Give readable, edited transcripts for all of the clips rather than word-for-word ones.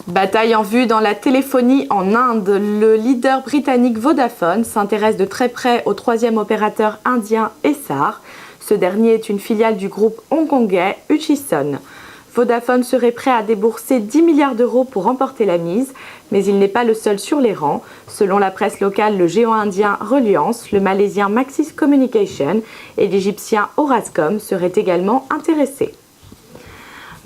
Bataille en vue dans la téléphonie en Inde. Le leader britannique Vodafone s'intéresse de très près au troisième opérateur indien Essar. Ce dernier est une filiale du groupe hongkongais Hutchison. Vodafone serait prêt à débourser 10 milliards d'euros pour remporter la mise, mais il n'est pas le seul sur les rangs. Selon la presse locale, le géant indien Reliance, le malaisien Maxis Communication et l'égyptien Orascom seraient également intéressés.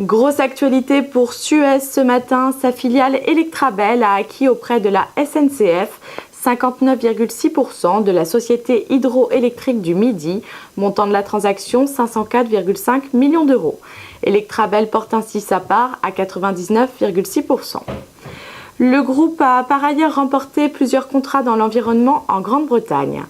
Grosse actualité pour Suez ce matin, sa filiale Electrabel a acquis auprès de la SNCF 59,6% de la société hydroélectrique du Midi, montant de la transaction 504,5 millions d'euros. Electrabel porte ainsi sa part à 99,6%. Le groupe a par ailleurs remporté plusieurs contrats dans l'environnement en Grande-Bretagne.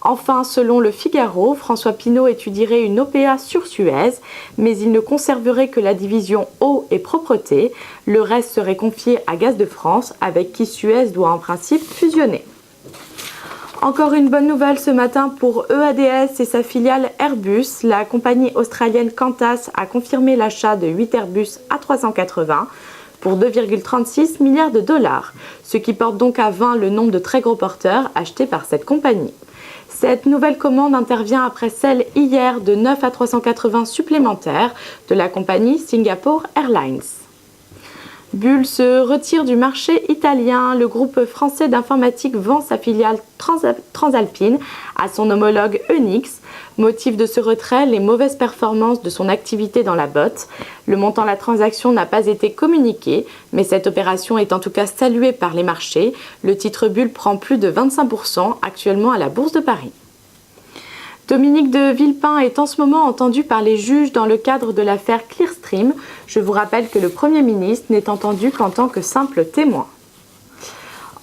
Enfin, selon le Figaro, François Pinault étudierait une OPA sur Suez, mais il ne conserverait que la division eau et propreté. Le reste serait confié à Gaz de France, avec qui Suez doit en principe fusionner. Encore une bonne nouvelle ce matin pour EADS et sa filiale Airbus. La compagnie australienne Qantas a confirmé l'achat de 8 Airbus A380 pour 2,36 milliards de dollars, ce qui porte donc à 20 le nombre de très gros porteurs achetés par cette compagnie. Cette nouvelle commande intervient après celle hier de 9 A380 supplémentaires de la compagnie Singapore Airlines. Bull se retire du marché italien. Le groupe français d'informatique vend sa filiale Transalpine à son homologue Enix. Motif de ce retrait, les mauvaises performances de son activité dans la botte. Le montant de la transaction n'a pas été communiqué, mais cette opération est en tout cas saluée par les marchés. Le titre Bull prend plus de 25% actuellement à la Bourse de Paris. Dominique de Villepin est en ce moment entendu par les juges dans le cadre de l'affaire Clearstream. Je vous rappelle que le Premier ministre n'est entendu qu'en tant que simple témoin.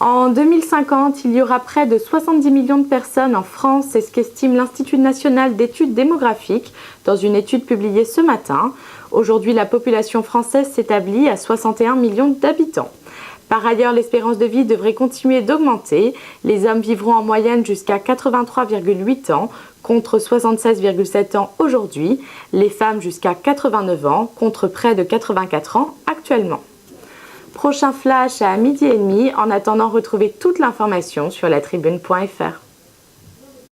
En 2050, il y aura près de 70 millions de personnes en France, c'est ce qu'estime l'Institut national d'études démographiques dans une étude publiée ce matin. Aujourd'hui, la population française s'établit à 61 millions d'habitants. Par ailleurs, l'espérance de vie devrait continuer d'augmenter. Les hommes vivront en moyenne jusqu'à 83,8 ans contre 76,7 ans aujourd'hui. Les femmes jusqu'à 89 ans contre près de 84 ans actuellement. Prochain flash à 12h30. En attendant, retrouvez toute l'information sur latribune.fr.